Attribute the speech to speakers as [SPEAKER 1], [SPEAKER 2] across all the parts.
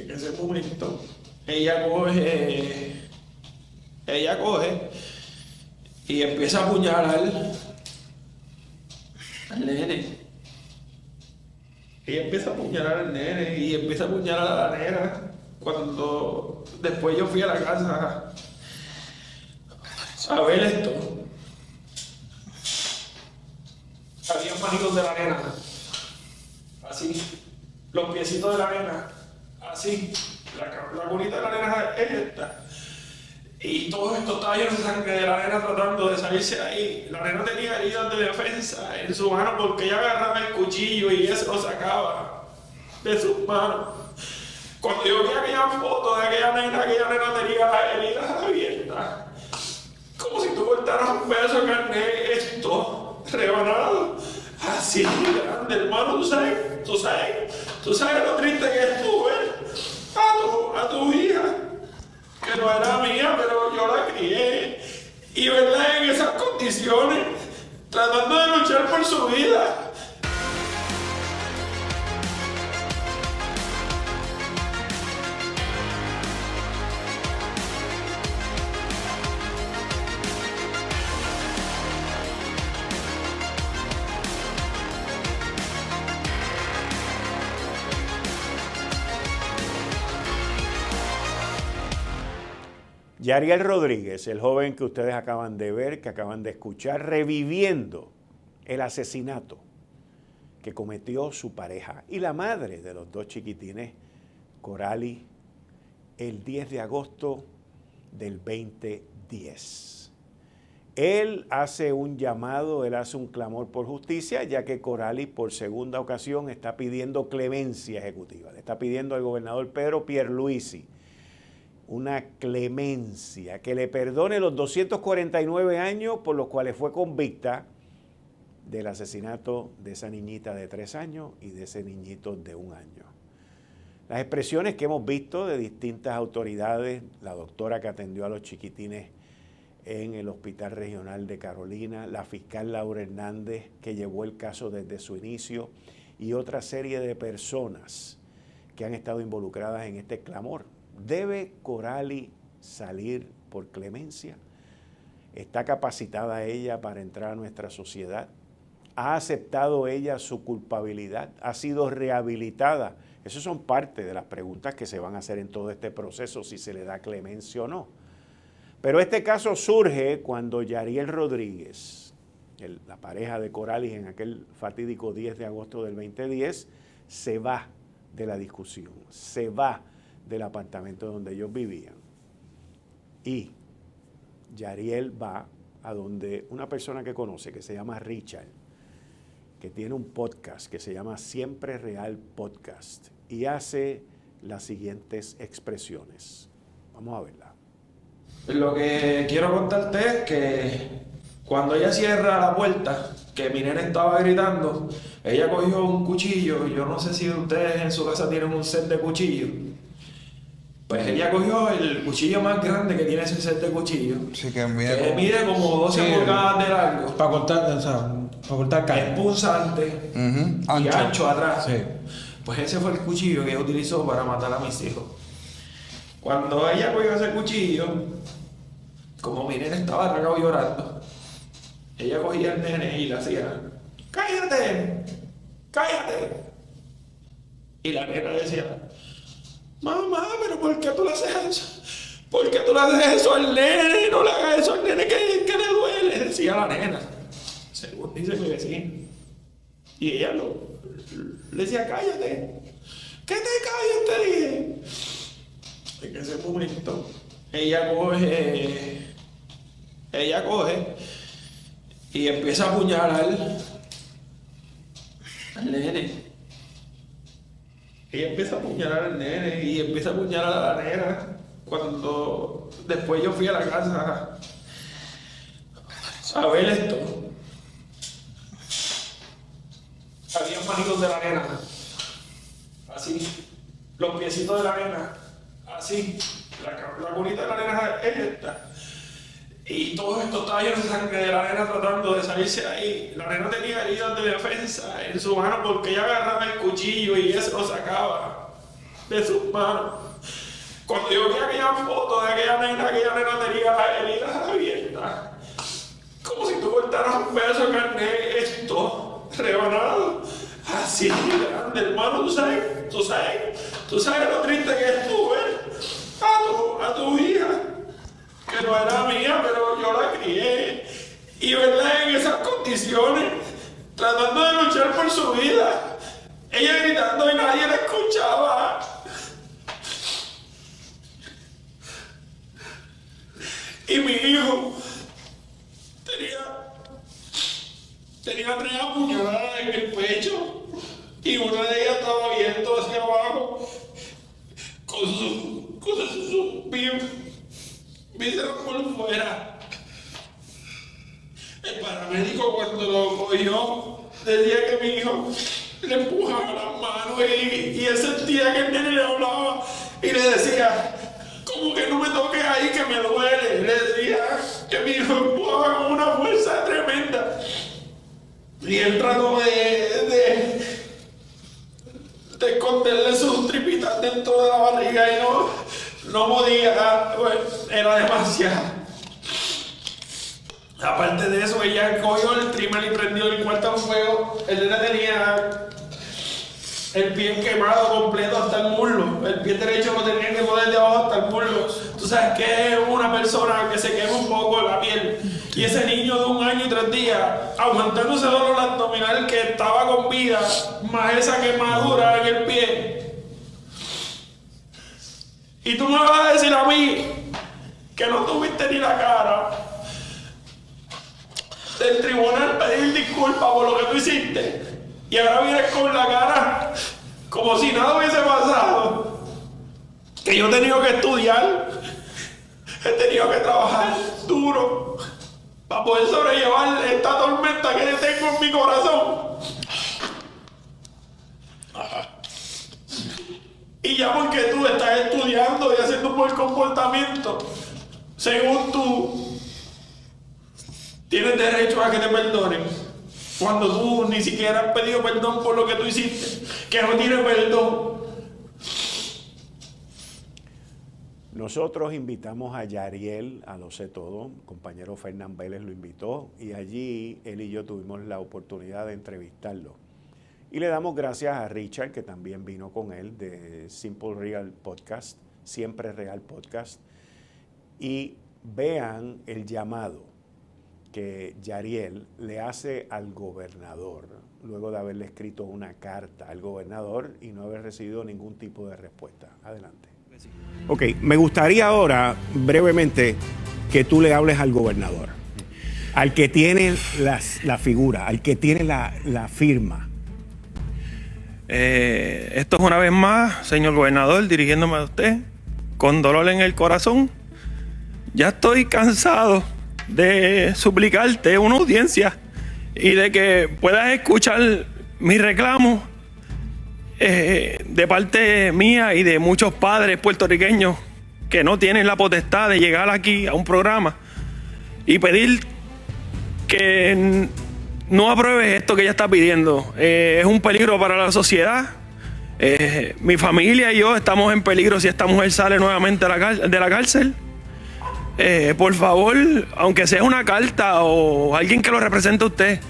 [SPEAKER 1] En ese momento, ella coge y empieza a apuñalar al nene. Ella empieza a apuñalar al nene y empieza a apuñalar a la nena. Cuando después yo fui a la casa a ver esto, había manitos de la nena, así, los piecitos de la nena, así, la cunita de la nena es esta. Y todo esto estaba lleno de sangre de la nena tratando de salirse de ahí. La nena tenía heridas de defensa en su mano porque ella agarraba el cuchillo y eso lo sacaba de sus manos. Cuando yo vi aquella foto de aquella nena tenía las heridas abiertas. Como si tú cortaras un pedazo de carne, esto, rebanado, así grande, hermano. Tú sabes lo triste que estuve a tu hija, que no era mía, pero yo la crié. Y verdad, en esas condiciones, tratando de luchar por su vida.
[SPEAKER 2] Yariel Rodríguez, el joven que ustedes acaban de ver, que acaban de escuchar, reviviendo el asesinato que cometió su pareja y la madre de los dos chiquitines, Coraly, el 10 de agosto del 2010. Él hace un llamado, él hace un clamor por justicia, ya que Coraly por segunda ocasión está pidiendo clemencia ejecutiva. Le está pidiendo al gobernador Pedro Pierluisi una clemencia, que le perdone los 249 años por los cuales fue convicta del asesinato de esa niñita de 3 años y de ese niñito de 1 año. Las expresiones que hemos visto de distintas autoridades, la doctora que atendió a los chiquitines en el Hospital Regional de Carolina, la fiscal Laura Hernández, que llevó el caso desde su inicio, y otra serie de personas que han estado involucradas en este clamor. ¿Debe Coraly salir por clemencia? ¿Está capacitada ella para entrar a nuestra sociedad? ¿Ha aceptado ella su culpabilidad? ¿Ha sido rehabilitada? Esas son parte de las preguntas que se van a hacer en todo este proceso, si se le da clemencia o no. Pero este caso surge cuando Yariel Rodríguez, la pareja de Coraly en aquel fatídico 10 de agosto del 2010, se va de la discusión, se va del apartamento donde ellos vivían. Y Yariel va a donde una persona que conoce, que se llama Richard, que tiene un podcast que se llama Siempre Real Podcast, y hace las siguientes expresiones. Vamos a verla.
[SPEAKER 1] Lo que quiero contarte es que cuando ella cierra la puerta, que mi nene estaba gritando, ella cogió un cuchillo. Yo no sé si ustedes en su casa tienen un set de cuchillos. Pues ella cogió el cuchillo más grande que tiene ese set de cuchillos,
[SPEAKER 3] sí, que
[SPEAKER 1] mide como 12 pulgadas de largo.
[SPEAKER 4] Para cortar carne.
[SPEAKER 1] Es punzante y ancho atrás.
[SPEAKER 4] Sí.
[SPEAKER 1] Pues ese fue el cuchillo que ella utilizó para matar a mis hijos. Cuando ella cogió ese cuchillo, como mi nene estaba atracado llorando, ella cogía al nene y le hacía, ¡cállate! ¡Cállate! Y la nena decía, mamá, pero ¿por qué tú le haces eso? ¿Por qué tú le haces eso al nene? No le hagas eso al nene que le duele, decía la nena, según dice mi vecino. Y ella le decía, cállate. ¿Qué te calles? Te dije. En ese momento, ella coge y empieza a apuñalar al nene. Ella empieza a apuñalar al nene y empieza a apuñalar a la nena. Cuando después yo fui a la casa a ver esto, había manitos de la nena, así, los piecitos de la nena, así, la cunita de la nena es esta. Y todo esto estaba lleno de sangre de la nena tratando de salirse de ahí. La nena tenía heridas de defensa en su mano porque ella agarraba el cuchillo y eso lo sacaba de sus manos. Cuando yo vi aquella foto de aquella nena tenía las heridas abiertas. Como si tú cortaras un pedazo de carne, esto, rebanado. Así grande, hermano, tú sabes lo triste que estuve a tu hija, que no era mía, pero yo la crié. Y verla en esas condiciones, tratando de luchar por su vida, ella gritando y nadie la escuchaba. Y mi hijo tenía 3 apuñaladas en el pecho y una de ellas estaba abierta hacia abajo con sus vísceras por fuera. El paramédico cuando lo cogió decía que mi hijo le empujaba las manos y él sentía que el nene le hablaba y le decía: como que no me toques ahí que me duele. Le decía que mi hijo empujaba con una fuerza tremenda. Y él trató de esconderle sus tripitas dentro de la barriga y no podía, era demasiado. Aparte de eso, ella cogió el trimmer y prendió el cuarto en fuego. El nene tenía el pie quemado completo hasta el muslo. El pie derecho lo tenía que poner de abajo hasta el muslo. Tú sabes que es una persona que se quema un poco la piel. Y ese niño de 1 año y 3 días, aguantándose dolor abdominal que estaba con vida, más esa quemadura en el pie. Y tú me vas a decir a mí que no tuviste ni la cara del tribunal pedir disculpas por lo que tú hiciste. Y ahora vienes con la cara como si nada hubiese pasado. Que yo he tenido que estudiar, he tenido que trabajar duro para poder sobrellevar esta tormenta que tengo en mi corazón. Y ya porque tú estás estudiando y haciendo un buen comportamiento, según tú, tienes derecho a que te perdonen. Cuando tú ni siquiera has pedido perdón por lo que tú hiciste, que no tiene perdón.
[SPEAKER 2] Nosotros invitamos a Yariel a Lo Sé Todo, compañero Fernán Vélez lo invitó y allí él y yo tuvimos la oportunidad de entrevistarlo. Y le damos gracias a Richard, que también vino con él, de Simple Real Podcast, Siempre Real Podcast. Y vean el llamado que Yariel le hace al gobernador, luego de haberle escrito una carta al gobernador y no haber recibido ningún tipo de respuesta. Adelante. Ok, me gustaría ahora, brevemente, que tú le hables al gobernador, al que tiene la figura, al que tiene la firma.
[SPEAKER 1] Esto es una vez más, señor gobernador, dirigiéndome a usted, con dolor en el corazón. Ya estoy cansado de suplicarte una audiencia y de que puedas escuchar mi reclamo de parte mía y de muchos padres puertorriqueños que no tienen la potestad de llegar aquí a un programa y pedir que no apruebes esto que ella está pidiendo. Es un peligro para la sociedad. Mi familia y yo estamos en peligro si esta mujer sale nuevamente de la cárcel. Por favor, aunque sea una carta o alguien que lo represente a usted,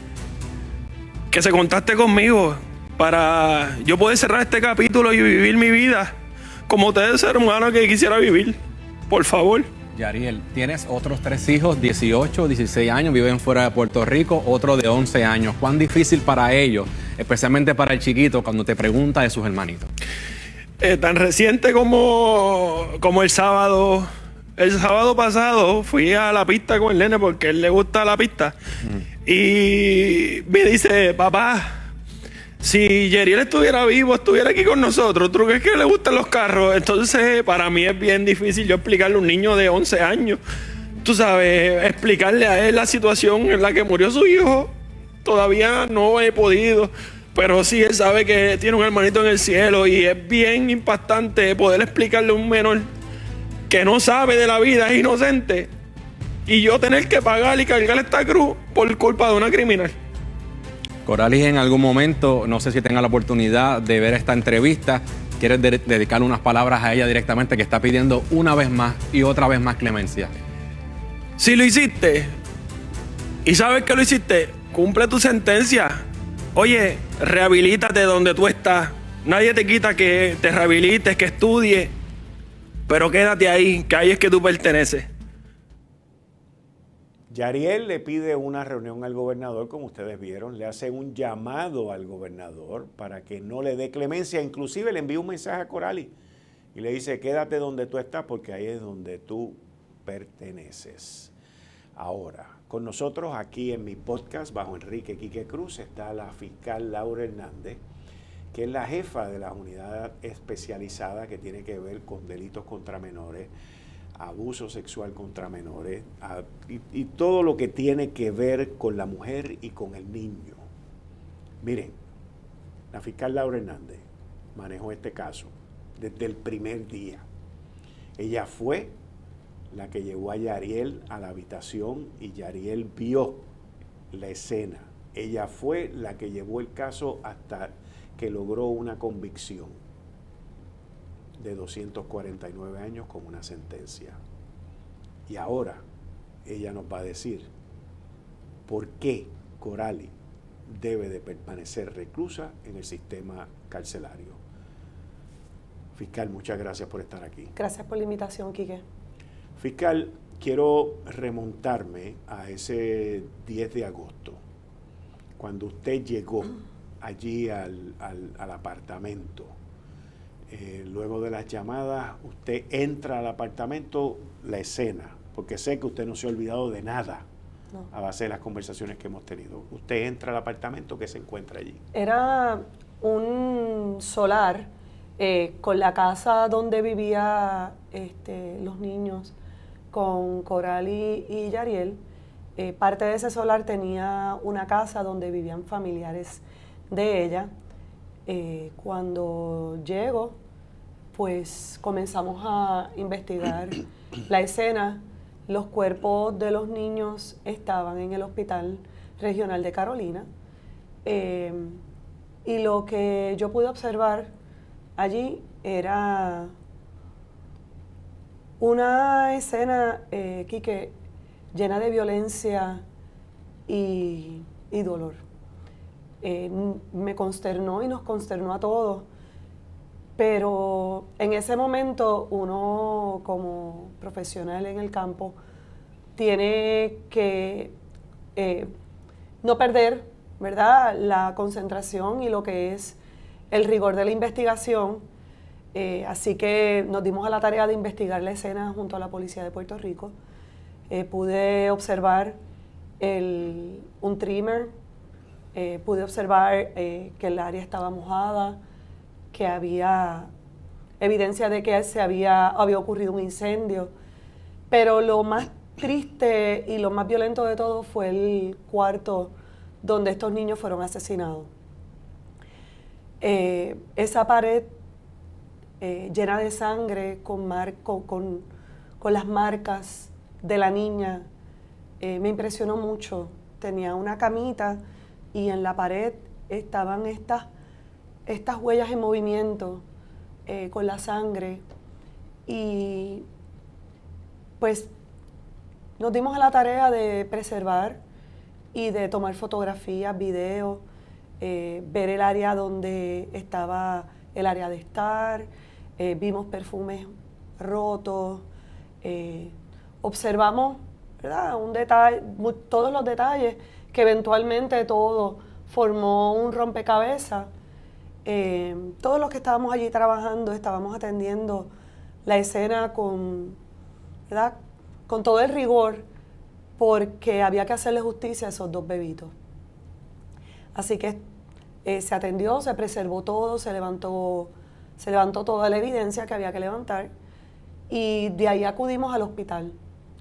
[SPEAKER 1] que se contacte conmigo para yo poder cerrar este capítulo y vivir mi vida como usted es ser humano que quisiera vivir. Por favor.
[SPEAKER 3] Yariel, tienes otros 3 hijos, 18, 16 años, viven fuera de Puerto Rico, otro de 11 años. ¿Cuán difícil para ellos, especialmente para el chiquito, cuando te pregunta de sus hermanitos?
[SPEAKER 1] Tan reciente como el sábado. El sábado pasado fui a la pista con el nene porque a él le gusta la pista. Y me dice: papá, si Yariel estuviera vivo, estuviera aquí con nosotros, ¿tú crees que le gustan los carros? Entonces, para mí es bien difícil yo explicarle a un niño de 11 años, tú sabes, explicarle a él la situación en la que murió su hijo. Todavía no he podido, pero sí él sabe que tiene un hermanito en el cielo y es bien impactante poder explicarle a un menor que no sabe de la vida, es inocente, y yo tener que pagar y cargar esta cruz por culpa de una criminal.
[SPEAKER 3] Coralis, en algún momento, no sé si tenga la oportunidad de ver esta entrevista, ¿quieres dedicarle unas palabras a ella directamente que está pidiendo una vez más y otra vez más clemencia?
[SPEAKER 1] Si lo hiciste y sabes que lo hiciste, cumple tu sentencia. Oye, rehabilítate donde tú estás. Nadie te quita que te rehabilites, que estudies, pero quédate ahí, que ahí es que tú perteneces.
[SPEAKER 2] Yariel le pide una reunión al gobernador, como ustedes vieron, le hace un llamado al gobernador para que no le dé clemencia, inclusive le envía un mensaje a Coralie y le dice, quédate donde tú estás porque ahí es donde tú perteneces. Ahora, con nosotros aquí en mi podcast, bajo Enrique Quique Cruz, está la fiscal Laura Hernández, que es la jefa de la unidad especializada que tiene que ver con delitos contra menores, abuso sexual contra menores y todo lo que tiene que ver con la mujer y con el niño. Miren, la fiscal Laura Hernández manejó este caso desde el primer día. Ella fue la que llevó a Yariel a la habitación y Yariel vio la escena. Ella fue la que llevó el caso hasta que logró una convicción de 249 años con una sentencia. Y ahora ella nos va a decir por qué Coralie debe de permanecer reclusa en el sistema carcelario. Fiscal, muchas gracias por estar aquí.
[SPEAKER 5] Gracias por la invitación, Quique.
[SPEAKER 2] Fiscal, quiero remontarme a ese 10 de agosto, cuando usted llegó allí al apartamento. Luego de las llamadas, usted entra al apartamento, la escena, porque sé que usted no se ha olvidado de nada a base de las conversaciones que hemos tenido. Usted entra al apartamento, ¿qué se encuentra allí?
[SPEAKER 5] Era un solar con la casa donde vivían los niños, con Coralie y Yariel. Parte de ese solar tenía una casa donde vivían familiares de ella. Cuando llego, pues comenzamos a investigar la escena. Los cuerpos de los niños estaban en el Hospital Regional de Carolina. Y lo que yo pude observar allí era una escena, Quique, llena de violencia y dolor. Me consternó y nos consternó a todos, pero en ese momento uno como profesional en el campo tiene que no perder, ¿verdad?, la concentración y lo que es el rigor de la investigación. Así que nos dimos a la tarea de investigar la escena junto a la Policía de Puerto Rico. Pude observar un trimmer. Pude observar que el área estaba mojada, que había evidencia de que había ocurrido un incendio. Pero lo más triste y lo más violento de todo fue el cuarto donde estos niños fueron asesinados. Esa pared llena de sangre, con las marcas de la niña, me impresionó mucho. Tenía una camita y en la pared estaban estas huellas en movimiento con la sangre. Y pues nos dimos a la tarea de preservar y de tomar fotografías, videos, ver el área donde estaba el área de estar, vimos perfumes rotos, observamos, ¿verdad?, un detalle, todos los detalles, que eventualmente todo formó un rompecabezas. Todos los que estábamos allí trabajando estábamos atendiendo la escena ¿verdad?, con todo el rigor, porque había que hacerle justicia a esos dos bebitos. Así que se atendió, se preservó todo, se levantó toda la evidencia que había que levantar, y de ahí acudimos al hospital,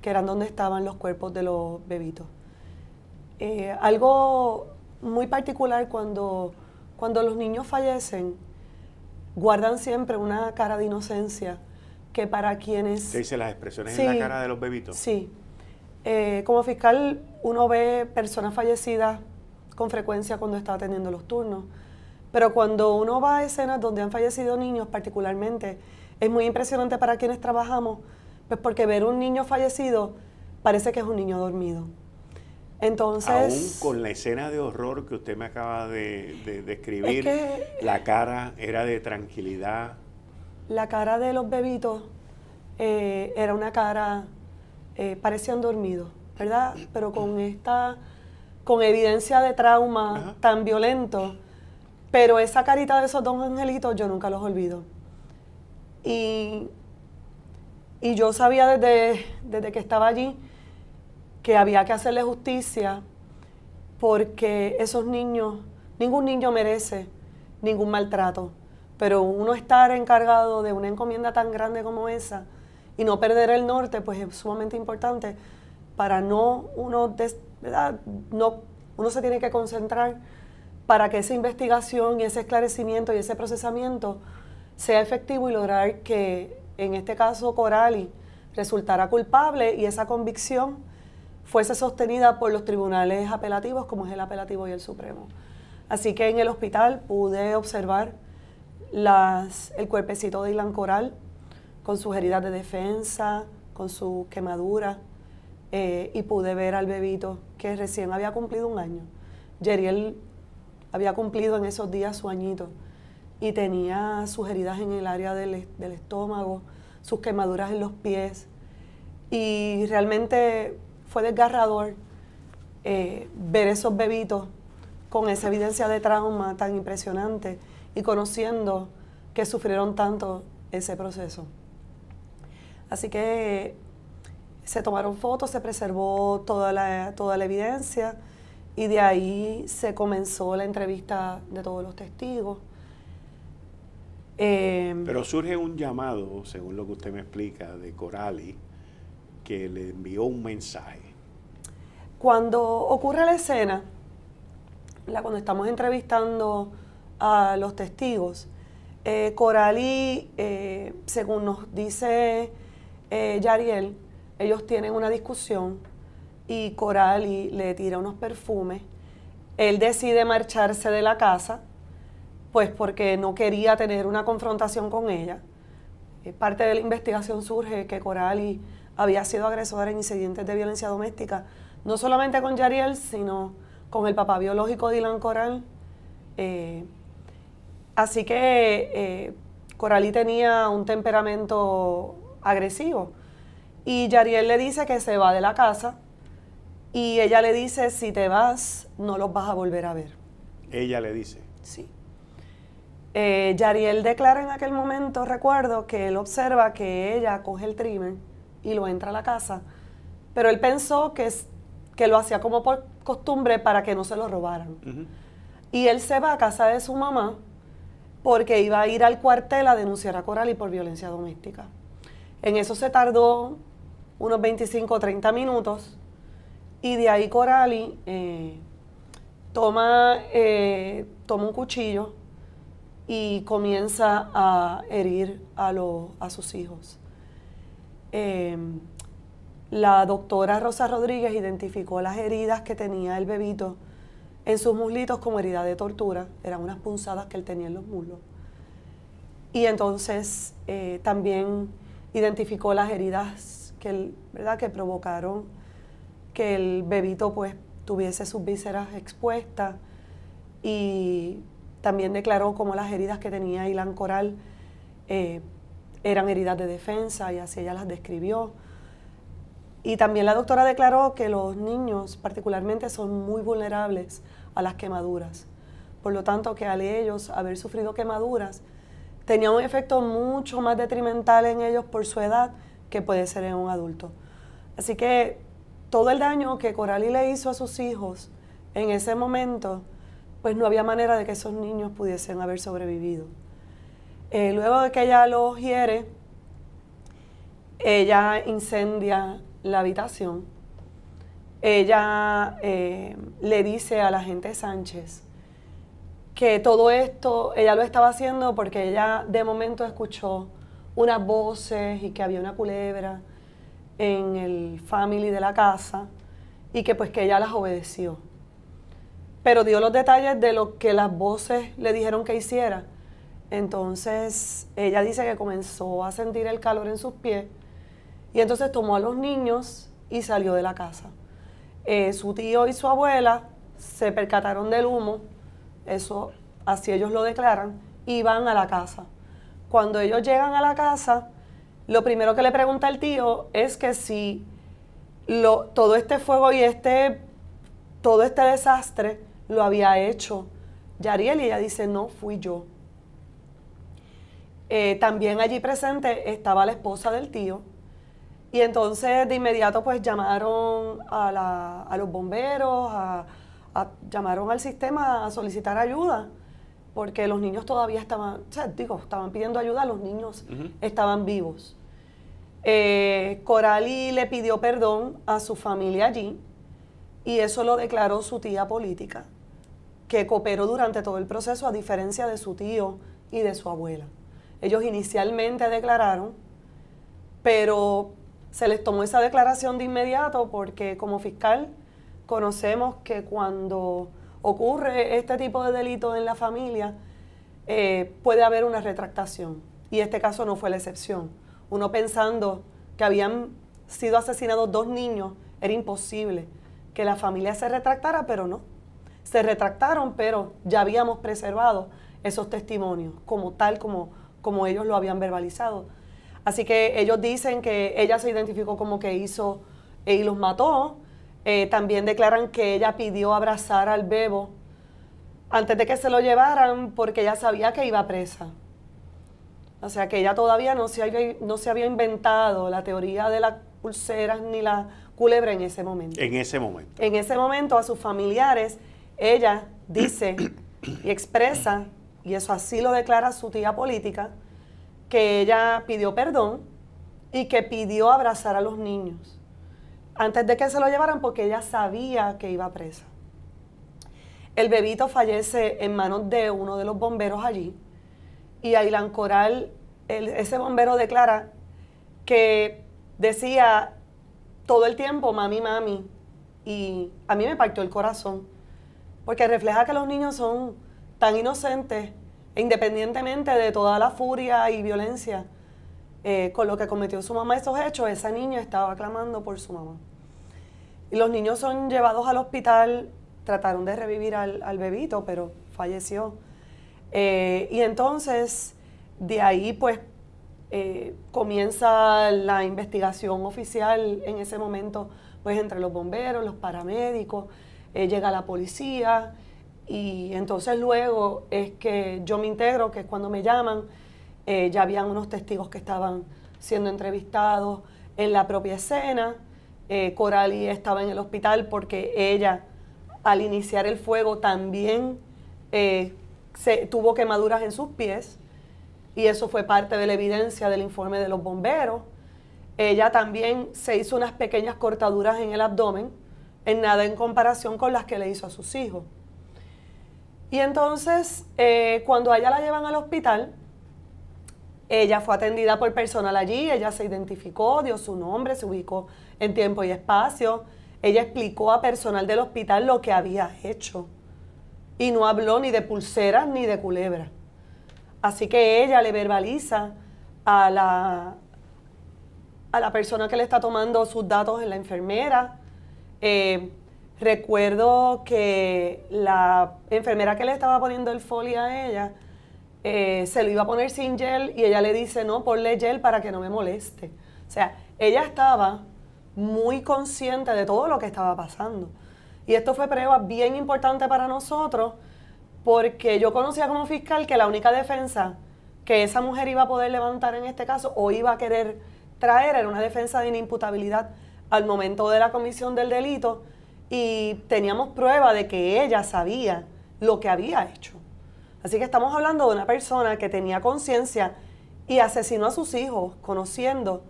[SPEAKER 5] que eran donde estaban los cuerpos de los bebitos. Algo muy particular cuando los niños fallecen, guardan siempre una cara de inocencia que para quienes...
[SPEAKER 2] ¿Usted dice las expresiones
[SPEAKER 5] sí,
[SPEAKER 2] en la cara de los bebitos?
[SPEAKER 5] Sí. Como fiscal uno ve personas fallecidas con frecuencia cuando está atendiendo los turnos, Pero cuando uno va a escenas donde han fallecido niños particularmente, es muy impresionante para quienes trabajamos, pues porque ver un niño fallecido parece que es un niño dormido. Entonces,
[SPEAKER 2] Aún con la escena de horror que usted me acaba de describir,
[SPEAKER 5] es que
[SPEAKER 2] la cara era de tranquilidad.
[SPEAKER 5] la cara de los bebitos era una cara, parecían dormidos, ¿verdad? Pero con evidencia de trauma
[SPEAKER 2] Ajá.
[SPEAKER 5] tan violento. Pero esa carita de esos dos angelitos yo nunca los olvido. Y yo sabía desde que estaba allí que había que hacerle justicia porque esos niños, ningún niño merece ningún maltrato, pero uno estar encargado de una encomienda tan grande como esa y no perder el norte, pues es sumamente importante para ¿verdad? Uno se tiene que concentrar para que esa investigación y ese esclarecimiento y ese procesamiento sea efectivo y lograr que, en este caso, Coraly resultara culpable y esa convicción fuese sostenida por los tribunales apelativos, como es el apelativo y el supremo. Así que en el hospital pude observar el cuerpecito de Ilan Coral con sus heridas de defensa, con su quemadura, y pude ver al bebito que recién había cumplido 1 año. Yeriel había cumplido en esos días su añito y tenía sus heridas en el área del estómago, sus quemaduras en los pies, y realmente fue desgarrador ver esos bebitos con esa evidencia de trauma tan impresionante y conociendo que sufrieron tanto ese proceso. Así que se tomaron fotos, se preservó toda la evidencia y de ahí se comenzó la entrevista de todos los testigos.
[SPEAKER 2] Pero surge un llamado, según lo que usted me explica, de Coraly, que le envió un mensaje.
[SPEAKER 5] Cuando ocurre la escena, cuando estamos entrevistando a los testigos, Coraly, según nos dice Yariel, ellos tienen una discusión y Coraly le tira unos perfumes. Él decide marcharse de la casa, pues porque no quería tener una confrontación con ella. Parte de la investigación surge que Coraly había sido agresora en incidentes de violencia doméstica, no solamente con Yariel, sino con el papá biológico de Ilan Coral. Así que Coraly tenía un temperamento agresivo. Y Yariel le dice que se va de la casa y ella le dice, si te vas, no los vas a volver a ver.
[SPEAKER 2] Ella le dice.
[SPEAKER 5] Sí. Yariel declara en aquel momento, recuerdo, que él observa que ella coge el trimmer y lo entra a la casa, pero él pensó que lo hacía como por costumbre para que no se lo robaran.
[SPEAKER 2] Uh-huh.
[SPEAKER 5] Y él se va a casa de su mamá porque iba a ir al cuartel a denunciar a Coraly por violencia doméstica. En eso se tardó unos 25 o 30 minutos y de ahí Coraly toma un cuchillo y comienza a herir a sus hijos. La doctora Rosa Rodríguez identificó las heridas que tenía el bebito en sus muslitos como herida de tortura, eran unas punzadas que él tenía en los muslos. Y entonces también identificó las heridas que provocaron que el bebito pues tuviese sus vísceras expuestas, y también declaró como las heridas que tenía Ilan Coral eran heridas de defensa, y así ella las describió. Y también la doctora declaró que los niños particularmente son muy vulnerables a las quemaduras. Por lo tanto, que al ellos haber sufrido quemaduras, tenía un efecto mucho más detrimental en ellos por su edad que puede ser en un adulto. Así que todo el daño que Coraly le hizo a sus hijos en ese momento, pues no había manera de que esos niños pudiesen haber sobrevivido. Luego de que ella los hiere, ella incendia la habitación. Ella le dice a la agente Sánchez que todo esto ella lo estaba haciendo porque ella de momento escuchó unas voces y que había una culebra en el family de la casa y que pues que ella las obedeció. pero dio los detalles de lo que las voces le dijeron que hiciera. Entonces, ella dice que comenzó a sentir el calor en sus pies y entonces tomó a los niños y salió de la casa. Su tío y su abuela se percataron del humo, eso así ellos lo declaran, y van a la casa. Cuando ellos llegan a la casa, lo primero que le pregunta el tío es que si todo este fuego y todo este desastre lo había hecho Yariel, y ella dice, no, fui yo. También allí presente estaba la esposa del tío, y entonces de inmediato pues llamaron a los bomberos, llamaron al sistema a solicitar ayuda, porque los niños todavía estaban, estaban pidiendo ayuda, los niños estaban vivos. Coralie le pidió perdón a su familia allí, y eso lo declaró su tía política, que cooperó durante todo el proceso, a diferencia de su tío y de su abuela. Ellos inicialmente declararon, pero se les tomó esa declaración de inmediato porque como fiscal conocemos que cuando ocurre este tipo de delito en la familia, puede haber una retractación. Y este caso no fue la excepción. Uno pensando que habían sido asesinados 2 niños, era imposible que la familia se retractara, pero no. Se retractaron, pero ya habíamos preservado esos testimonios como tal, como ellos lo habían verbalizado. Así que ellos dicen que ella se identificó como que hizo y los mató. También declaran que ella pidió abrazar al bebo antes de que se lo llevaran porque ella sabía que iba presa. O sea que ella todavía no se había inventado la teoría de las pulseras ni la culebra en ese momento.
[SPEAKER 2] En ese momento.
[SPEAKER 5] En ese momento a sus familiares ella dice y expresa, y eso así lo declara su tía política, que ella pidió perdón y que pidió abrazar a los niños antes de que se lo llevaran porque ella sabía que iba presa. El bebito fallece en manos de uno de los bomberos allí, y Ailán Coral, ese bombero declara que decía todo el tiempo mami, mami, y a mí me partió el corazón porque refleja que los niños son tan inocentes, independientemente de toda la furia y violencia con lo que cometió su mamá esos hechos. Esa niña estaba clamando por su mamá. Y los niños son llevados al hospital, trataron de revivir al bebito, pero falleció. Y entonces, de ahí pues comienza la investigación oficial en ese momento, pues entre los bomberos, los paramédicos, llega la policía, y entonces luego es que yo me integro, que es cuando me llaman. Ya habían unos testigos que estaban siendo entrevistados en la propia escena. Coralie estaba en el hospital porque ella, al iniciar el fuego, también tuvo quemaduras en sus pies, y eso fue parte de la evidencia del informe de los bomberos. Ella también se hizo unas pequeñas cortaduras en el abdomen, en nada en comparación con las que le hizo a sus hijos. Y entonces, cuando a ella la llevan al hospital, ella fue atendida por personal allí, ella se identificó, dio su nombre, se ubicó en tiempo y espacio. Ella explicó a personal del hospital lo que había hecho y no habló ni de pulseras ni de culebra. Así que ella le verbaliza a la persona que le está tomando sus datos, en la enfermera. Recuerdo que la enfermera que le estaba poniendo el folio a ella se lo iba a poner sin gel, y ella le dice, no, ponle gel para que no me moleste. O sea, ella estaba muy consciente de todo lo que estaba pasando. Y esto fue prueba bien importante para nosotros, porque yo conocía como fiscal que la única defensa que esa mujer iba a poder levantar en este caso, o iba a querer traer, era una defensa de inimputabilidad al momento de la comisión del delito, y teníamos prueba de que ella sabía lo que había hecho. Así que estamos hablando de una persona que tenía conciencia y asesinó a sus hijos conociendo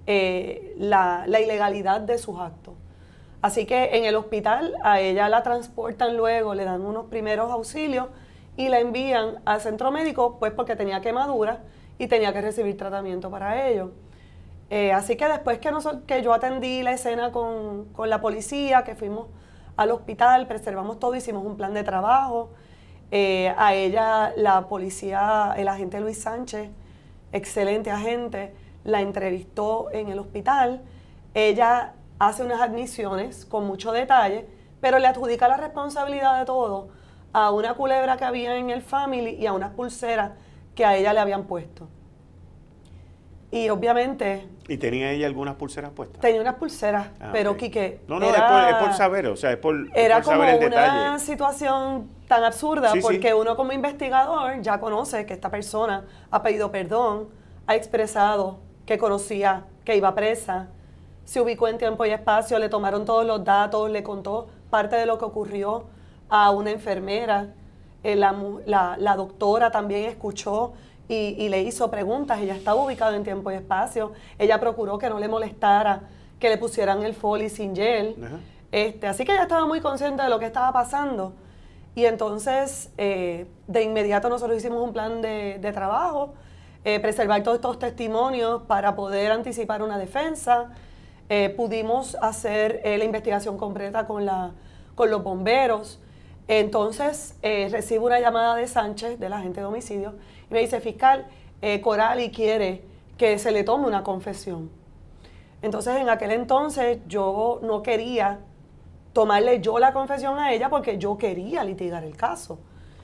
[SPEAKER 5] la ilegalidad de sus actos. Así que en el hospital a ella la transportan luego, le dan unos primeros auxilios y la envían al centro médico, pues porque tenía quemaduras y tenía que recibir tratamiento para ello. Así que después que yo atendí la escena con la policía, que fuimos al hospital, preservamos todo, hicimos un plan de trabajo. A ella, la policía, el agente Luis Sánchez, excelente agente, la entrevistó en el hospital. Ella hace unas admisiones con mucho detalle, pero le adjudica la responsabilidad de todo a una culebra que había en el family y a unas pulseras que a ella le habían puesto. Y obviamente...
[SPEAKER 2] ¿Y tenía ella algunas pulseras puestas?
[SPEAKER 5] Tenía unas pulseras, pero
[SPEAKER 2] ok.
[SPEAKER 5] Quique...
[SPEAKER 2] No, es por saber, o sea, es por
[SPEAKER 5] Era
[SPEAKER 2] saber
[SPEAKER 5] como
[SPEAKER 2] el detalle.
[SPEAKER 5] una situación tan absurda,
[SPEAKER 2] Sí,
[SPEAKER 5] porque
[SPEAKER 2] sí.
[SPEAKER 5] uno como investigador ya conoce que esta persona ha pedido perdón, ha expresado que conocía que iba presa, se ubicó en tiempo y espacio, le tomaron todos los datos, le contó parte de lo que ocurrió a una enfermera, la doctora también escuchó y le hizo preguntas. Ella estaba ubicada en tiempo y espacio, ella procuró que no le molestara que le pusieran el Foley sin gel.
[SPEAKER 2] Ajá.
[SPEAKER 5] Así que ella estaba muy consciente de lo que estaba pasando. Y entonces, de inmediato nosotros hicimos un plan de trabajo, preservar todos estos testimonios para poder anticipar una defensa. Pudimos hacer la investigación completa con los bomberos. Entonces, recibo una llamada de Sánchez, del agente de homicidio, y me dice, fiscal, Coralie quiere que se le tome una confesión. Entonces, en aquel entonces, yo no quería tomarle yo la confesión a ella porque yo quería litigar el caso.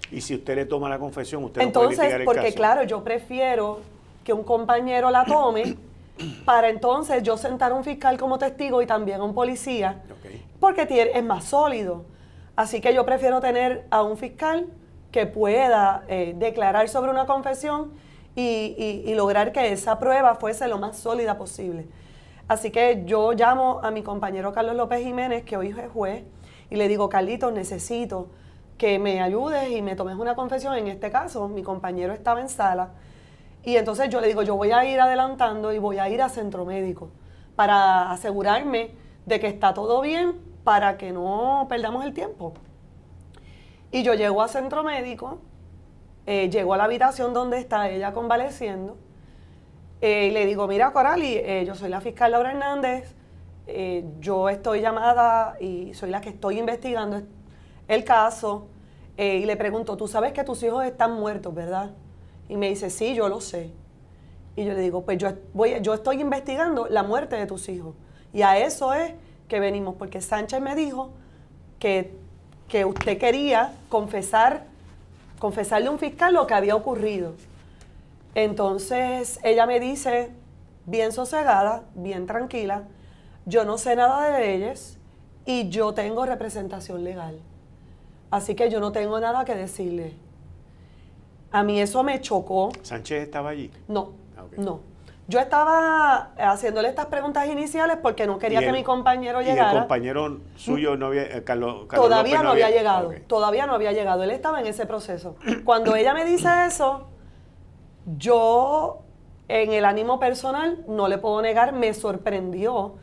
[SPEAKER 2] Y si usted le toma la confesión, usted no puede
[SPEAKER 5] Entonces,
[SPEAKER 2] litigar el
[SPEAKER 5] porque
[SPEAKER 2] caso.
[SPEAKER 5] claro, yo prefiero que un compañero la tome para entonces yo sentar a un fiscal como testigo y también a un policía, porque es más sólido. Así que yo prefiero tener a un fiscal que pueda declarar sobre una confesión y lograr que esa prueba fuese lo más sólida posible. Así que yo llamo a mi compañero Carlos López Jiménez, que hoy es juez, y le digo, Carlitos, necesito que me ayudes y me tomes una confesión. En este caso, mi compañero estaba en sala, y entonces yo le digo, yo voy a ir adelantando y voy a ir a centro médico para asegurarme de que está todo bien, para que no perdamos el tiempo. Y yo llego a centro médico, llego a la habitación donde está ella convaleciendo, y le digo, mira, Coralie, yo soy la fiscal Laura Hernández, yo estoy llamada y soy la que estoy investigando el caso, y le pregunto, tú sabes que tus hijos están muertos, ¿verdad? Y me dice, sí, yo lo sé. Y yo le digo, pues yo estoy investigando la muerte de tus hijos. Y a eso es que venimos, porque Sánchez me dijo que usted quería confesarle a un fiscal lo que había ocurrido. Entonces ella me dice, bien sosegada, bien tranquila, yo no sé nada de leyes y yo tengo representación legal. Así que yo no tengo nada que decirle. A mí eso me chocó.
[SPEAKER 2] ¿Sánchez estaba allí?
[SPEAKER 5] No,
[SPEAKER 2] Ok.
[SPEAKER 5] no. Yo estaba haciéndole estas preguntas iniciales porque no quería que mi compañero llegara.
[SPEAKER 2] ¿Y el compañero suyo no había, Carlos
[SPEAKER 5] Todavía
[SPEAKER 2] López
[SPEAKER 5] no había llegado,
[SPEAKER 2] Ok.
[SPEAKER 5] todavía no había llegado, él estaba en ese proceso. Cuando ella me dice eso, yo en el ánimo personal, no le puedo negar, me sorprendió,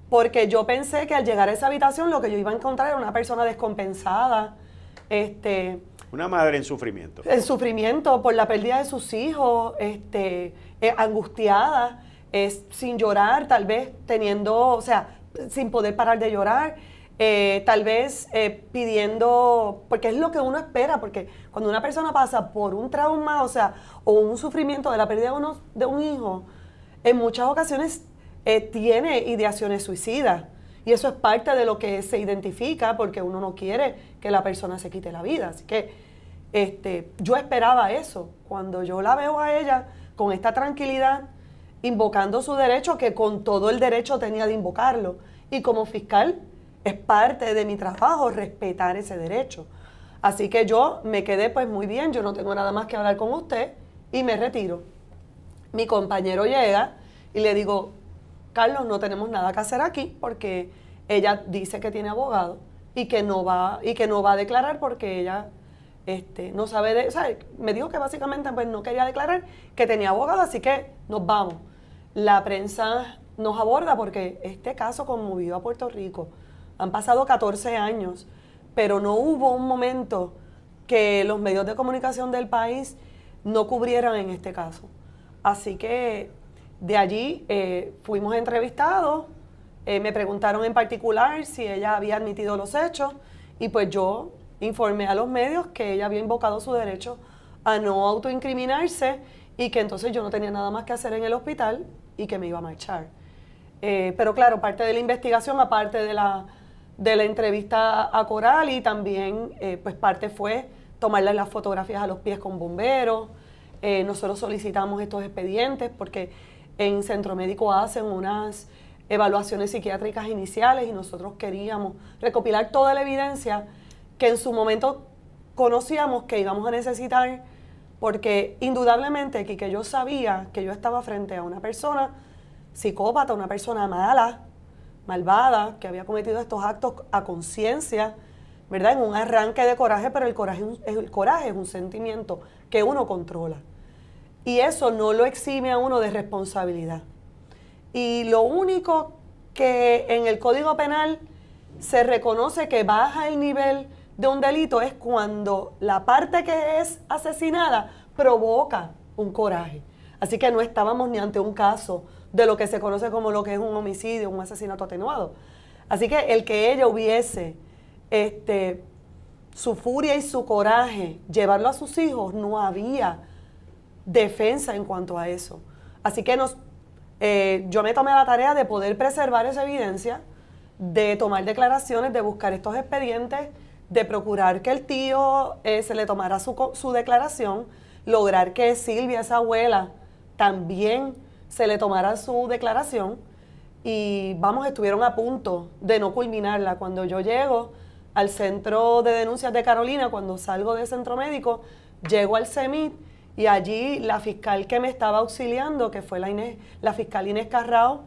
[SPEAKER 5] porque yo pensé que al llegar a esa habitación lo que yo iba a encontrar era una persona descompensada,
[SPEAKER 2] Una madre en sufrimiento.
[SPEAKER 5] en sufrimiento por la pérdida de sus hijos, angustiada, sin llorar, tal vez sin poder parar de llorar, tal vez pidiendo, porque es lo que uno espera, porque cuando una persona pasa por un trauma, o un sufrimiento de la pérdida de un hijo, en muchas ocasiones tiene ideaciones suicidas. Y eso es parte de lo que se identifica, porque uno no quiere que la persona se quite la vida. Así que yo esperaba eso. Cuando yo la veo a ella con esta tranquilidad, invocando su derecho, que con todo el derecho tenía de invocarlo. Y como fiscal, es parte de mi trabajo respetar ese derecho. Así que yo me quedé pues muy bien, yo no tengo nada más que hablar con usted y me retiro. Mi compañero llega y le digo, Carlos, no tenemos nada que hacer aquí porque ella dice que tiene abogado y que no va a declarar porque ella no sabe me dijo que básicamente pues no quería declarar, que tenía abogado, así que nos vamos. La prensa nos aborda porque este caso conmovió a Puerto Rico. Han pasado 14 años, pero no hubo un momento que los medios de comunicación del país no cubrieran en este caso. Así que de allí fuimos entrevistados Me preguntaron en particular si ella había admitido los hechos y pues yo informé a los medios que ella había invocado su derecho a no autoincriminarse y que entonces yo no tenía nada más que hacer en el hospital y que me iba a marchar. Pero claro, parte de la investigación, aparte de la entrevista a Coral, y también pues parte fue tomarle las fotografías a los pies con bomberos. Nosotros solicitamos estos expedientes porque en Centro Médico hacen unas evaluaciones psiquiátricas iniciales y nosotros queríamos recopilar toda la evidencia que en su momento conocíamos que íbamos a necesitar, porque indudablemente que yo sabía que yo estaba frente a una persona psicópata, una persona mala, malvada, que había cometido estos actos a conciencia, ¿verdad? En un arranque de coraje, pero el coraje es un sentimiento que uno controla. Y eso no lo exime a uno de responsabilidad. Y lo único que en el Código Penal se reconoce que baja el nivel de un delito es cuando la parte que es asesinada provoca un coraje. Así que no estábamos ni ante un caso de lo que se conoce como lo que es un homicidio, un asesinato atenuado. Así que el que ella hubiese su furia y su coraje, llevarlo a sus hijos, no había defensa en cuanto a eso. Así que yo me tomé la tarea de poder preservar esa evidencia, de tomar declaraciones, de buscar estos expedientes, de procurar que el tío se le tomara su declaración, lograr que Silvia, esa abuela, también se le tomara su declaración y estuvieron a punto de no culminarla. Cuando yo llego al centro de denuncias de Carolina, cuando salgo del centro médico, llego al CEMIT y allí la fiscal que me estaba auxiliando, que fue la fiscal Inés Carrao,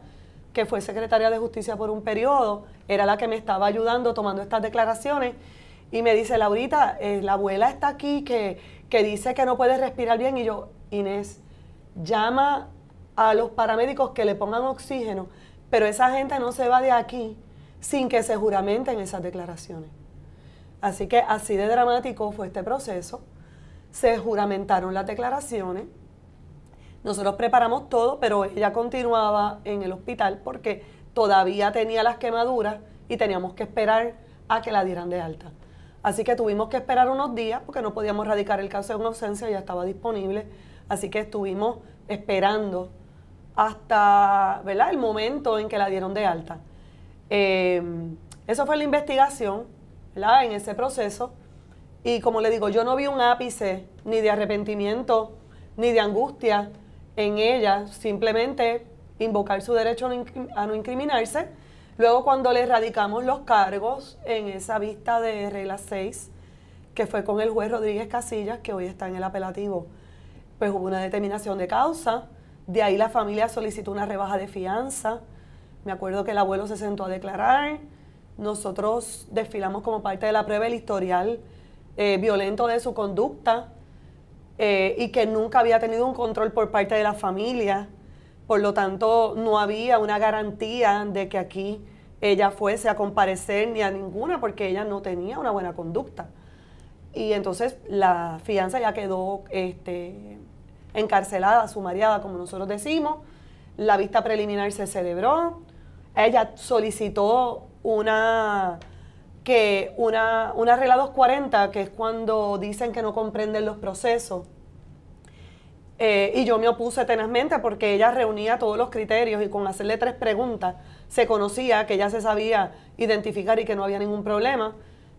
[SPEAKER 5] que fue secretaria de Justicia por un periodo, era la que me estaba ayudando tomando estas declaraciones y me dice: Laurita, la abuela está aquí que dice que no puede respirar bien. Y yo: Inés, llama a los paramédicos que le pongan oxígeno, pero esa gente no se va de aquí sin que se juramenten esas declaraciones. Así que así de dramático fue este proceso. Se juramentaron las declaraciones, nosotros preparamos todo, pero ella continuaba en el hospital porque todavía tenía las quemaduras y teníamos que esperar a que la dieran de alta. Así que tuvimos que esperar unos días porque no podíamos radicar el caso en ausencia, ya estaba disponible, así que estuvimos esperando hasta, ¿verdad?, el momento en que la dieron de alta. Eso fue la investigación, ¿verdad?, en ese proceso. Y como le digo, yo no vi un ápice ni de arrepentimiento ni de angustia en ella, simplemente invocar su derecho a no incriminarse. Luego, cuando le radicamos los cargos en esa vista de regla 6, que fue con el juez Rodríguez Casillas, que hoy está en el apelativo, pues hubo una determinación de causa. De ahí la familia solicitó una rebaja de fianza. Me acuerdo que el abuelo se sentó a declarar. Nosotros desfilamos como parte de la prueba el historial violento de su conducta y que nunca había tenido un control por parte de la familia. Por lo tanto, no había una garantía de que aquí ella fuese a comparecer ni a ninguna, porque ella no tenía una buena conducta. Y entonces la fianza ya quedó encarcelada, sumariada, como nosotros decimos. La vista preliminar se celebró. Ella solicitó una regla 240, que es cuando dicen que no comprenden los procesos. Y yo me opuse tenazmente porque ella reunía todos los criterios y con hacerle 3 preguntas se conocía que ella se sabía identificar y que no había ningún problema.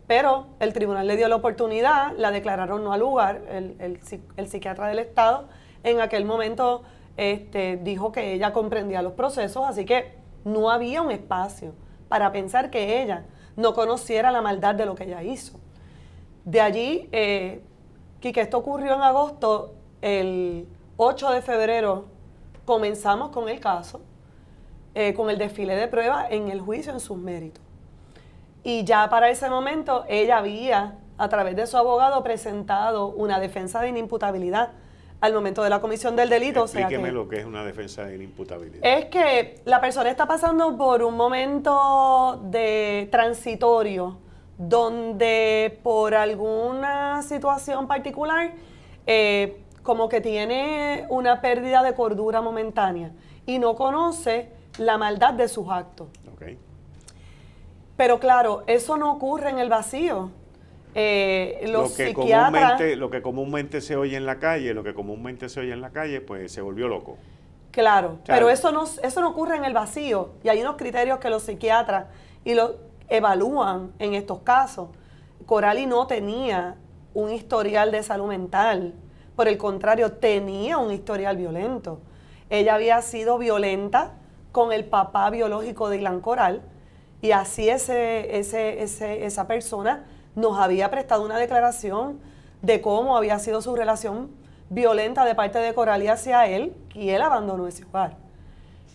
[SPEAKER 5] Pero el tribunal le dio la oportunidad, la declararon no al lugar. El psiquiatra del Estado en aquel momento dijo que ella comprendía los procesos, así que no había un espacio para pensar que ella no conociera la maldad de lo que ella hizo. De allí, Quique, esto ocurrió en agosto. El 8 de febrero comenzamos con el caso, con el desfile de pruebas en el juicio en sus méritos. Y ya para ese momento ella había, a través de su abogado, presentado una defensa de inimputabilidad al momento de la comisión del delito.
[SPEAKER 2] Explíqueme lo que es una defensa de inimputabilidad.
[SPEAKER 5] Es que la persona está pasando por un momento de transitorio, donde por alguna situación particular, como que tiene una pérdida de cordura momentánea y no conoce la maldad de sus actos.
[SPEAKER 2] Ok.
[SPEAKER 5] Pero claro, eso no ocurre en el vacío. Los psiquiatras...
[SPEAKER 2] Lo que comúnmente se oye en la calle, pues se volvió loco.
[SPEAKER 5] Claro,
[SPEAKER 2] sea,
[SPEAKER 5] pero eso no ocurre en el vacío. Y hay unos criterios que los psiquiatras evalúan en estos casos. Coralie no tenía un historial de salud mental. Por el contrario, tenía un historial violento. Ella había sido violenta con el papá biológico de Ilan Coral, y así esa persona nos había prestado una declaración de cómo había sido su relación violenta de parte de Coralie hacia él, y él abandonó ese hogar.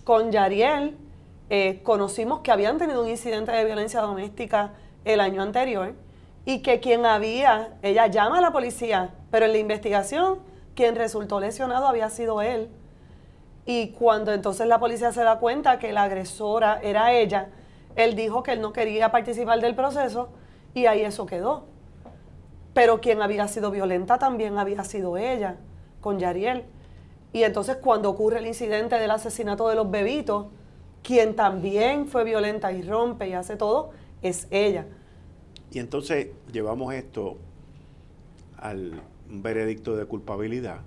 [SPEAKER 5] Con Yariel conocimos que habían tenido un incidente de violencia doméstica el año anterior, y que ella llama a la policía, pero en la investigación quien resultó lesionado había sido él. Y cuando entonces la policía se da cuenta que la agresora era ella, él dijo que él no quería participar del proceso, y ahí eso quedó. Pero quien había sido violenta también había sido ella, con Yariel. Y entonces cuando ocurre el incidente del asesinato de los bebitos, quien también fue violenta y rompe y hace todo, es ella.
[SPEAKER 2] Y entonces llevamos esto al veredicto de culpabilidad,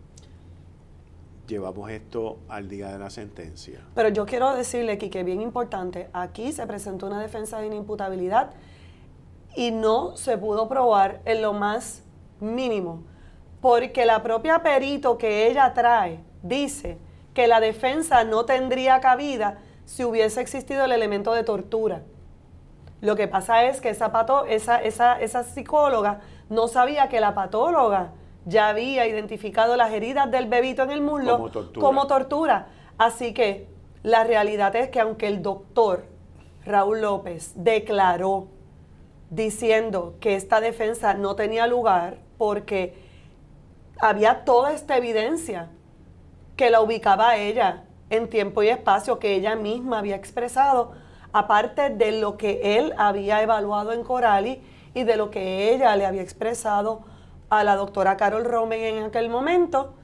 [SPEAKER 2] llevamos esto al día de la sentencia.
[SPEAKER 5] Pero yo quiero decirle, Quique, bien importante, aquí se presentó una defensa de inimputabilidad y no se pudo probar en lo más mínimo, porque la propia perito que ella trae dice que la defensa no tendría cabida si hubiese existido el elemento de tortura. Lo que pasa es que esa psicóloga no sabía que la patóloga ya había identificado las heridas del bebito en el muslo como tortura. Así que la realidad es que aunque el doctor Raúl López declaró diciendo que esta defensa no tenía lugar porque había toda esta evidencia que la ubicaba a ella en tiempo y espacio, que ella misma había expresado, aparte de lo que él había evaluado en Coralie y de lo que ella le había expresado a la doctora Carol Romen en aquel momento,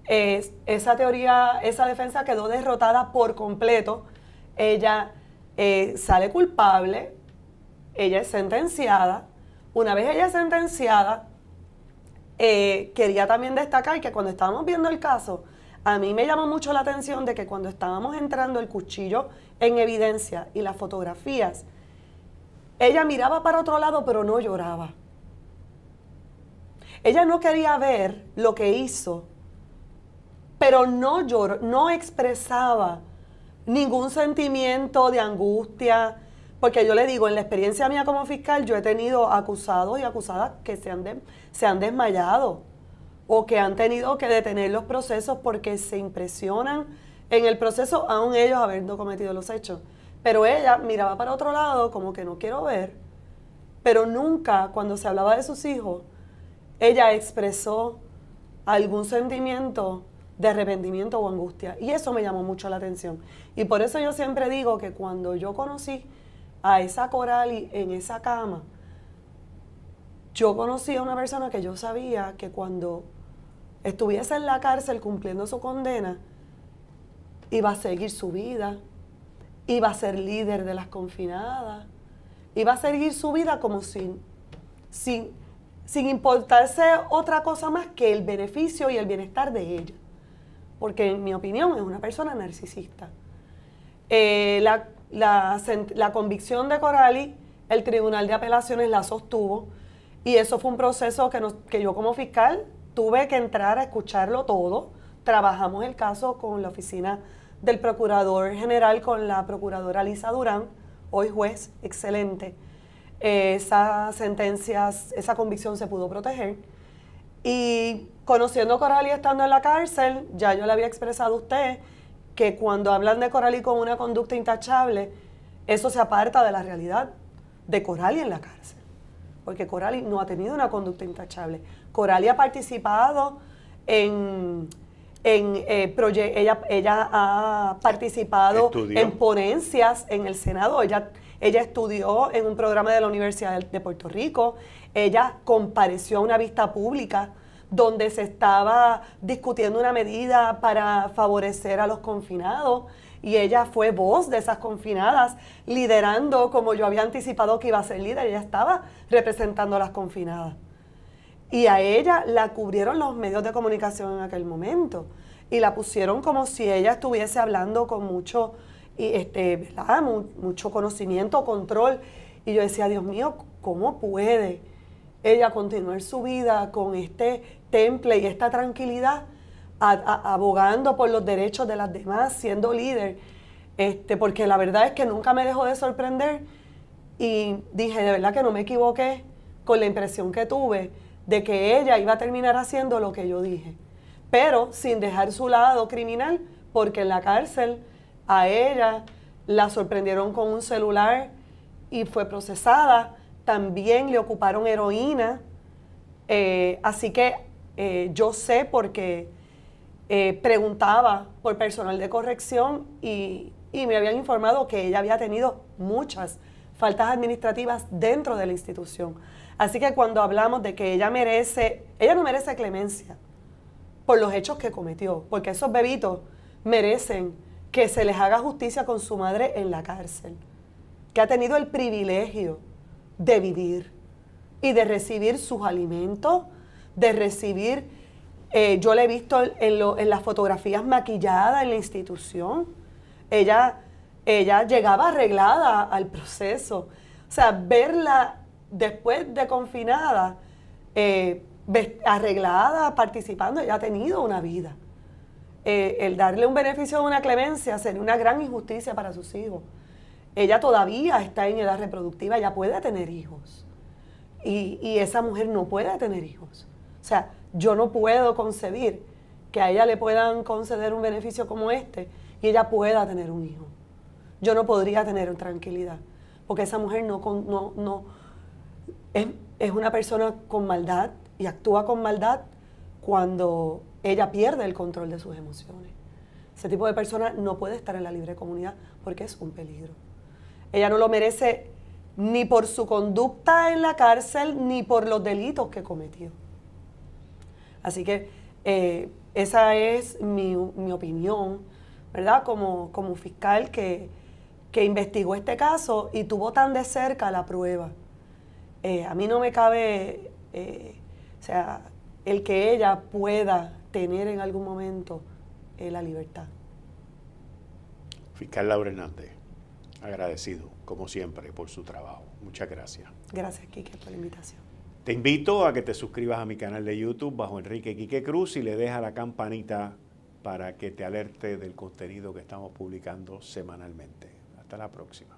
[SPEAKER 5] esa teoría, esa defensa quedó derrotada por completo. Ella sale culpable, ella es sentenciada. Una vez ella es sentenciada, quería también destacar que cuando estábamos viendo el caso, a mí me llamó mucho la atención de que cuando estábamos entrando el cuchillo en evidencia y las fotografías, ella miraba para otro lado pero no lloraba. Ella no quería ver lo que hizo, pero no lloró, no expresaba ningún sentimiento de angustia, porque yo le digo, en la experiencia mía como fiscal, yo he tenido acusados y acusadas que se han desmayado o que han tenido que detener los procesos porque se impresionan en el proceso, aún ellos habiendo cometido los hechos. Pero ella miraba para otro lado como que no quiero ver, pero nunca, cuando se hablaba de sus hijos, ella expresó algún sentimiento de arrepentimiento o angustia. Y eso me llamó mucho la atención. Y por eso yo siempre digo que cuando yo conocí a esa Coralie en esa cama, yo conocí a una persona que yo sabía que cuando estuviese en la cárcel cumpliendo su condena, iba a seguir su vida, iba a ser líder de las confinadas, iba a seguir su vida como sin importarse otra cosa más que el beneficio y el bienestar de ella. Porque en mi opinión es una persona narcisista. La convicción de Coralie, el Tribunal de Apelaciones la sostuvo, y eso fue un proceso que yo como fiscal tuve que entrar a escucharlo todo. Trabajamos el caso con la oficina del Procurador General, con la Procuradora Lisa Durán, hoy juez, excelente. Esa convicción se pudo proteger. Y conociendo a Coralie estando en la cárcel, ya yo le había expresado a usted que cuando hablan de Coralie con una conducta intachable, eso se aparta de la realidad de Coralie en la cárcel. Porque Coralie no ha tenido una conducta intachable. Coralie ha participado ella ha participado en ponencias en el Senado. Ella estudió en un programa de la Universidad de Puerto Rico. Ella compareció a una vista pública donde se estaba discutiendo una medida para favorecer a los confinados. y ella fue voz de esas confinadas, liderando como yo había anticipado que iba a ser líder. Ella estaba representando a las confinadas. Y a ella la cubrieron los medios de comunicación en aquel momento. Y la pusieron como si ella estuviese hablando con mucho, ¿verdad? Mucho conocimiento, control. Y yo decía, Dios mío, ¿cómo puede ella continuar su vida con este temple y esta tranquilidad, abogando por los derechos de las demás, siendo líder? Porque la verdad es que nunca me dejó de sorprender. Y dije, de verdad que no me equivoqué con la impresión que tuve de que ella iba a terminar haciendo lo que yo dije, pero sin dejar su lado criminal, porque en la cárcel a ella la sorprendieron con un celular y fue procesada. También le ocuparon heroína, así que yo sé porque preguntaba por personal de corrección y me habían informado que ella había tenido muchas faltas administrativas dentro de la institución. Así que cuando hablamos de que ella no merece clemencia por los hechos que cometió, porque esos bebitos merecen que se les haga justicia con su madre en la cárcel, que ha tenido el privilegio de vivir y de recibir sus alimentos, de recibir, yo la he visto en las fotografías maquillada en la institución. Ella llegaba arreglada al proceso. O sea, verla después de confinada, arreglada, participando, ella ha tenido una vida. El darle un beneficio de una clemencia sería una gran injusticia para sus hijos. Ella todavía está en edad reproductiva, ella puede tener hijos. Y esa mujer no puede tener hijos. O sea, yo no puedo concebir que a ella le puedan conceder un beneficio como este y ella pueda tener un hijo. Yo no podría tener tranquilidad, porque esa mujer es una persona con maldad y actúa con maldad cuando ella pierde el control de sus emociones. Ese tipo de persona no puede estar en la libre comunidad porque es un peligro. Ella no lo merece ni por su conducta en la cárcel ni por los delitos que cometió. Así que esa es mi opinión, ¿verdad? Como fiscal que investigó este caso y tuvo tan de cerca la prueba. A mí no me cabe, el que ella pueda tener en algún momento la libertad.
[SPEAKER 2] Fiscal Laura Hernández, agradecido, como siempre, por su trabajo. Muchas gracias.
[SPEAKER 5] Gracias, Quique, por la invitación.
[SPEAKER 2] Te invito a que te suscribas a mi canal de YouTube bajo Enrique Quique Cruz y le des a la campanita para que te alerte del contenido que estamos publicando semanalmente. Hasta la próxima.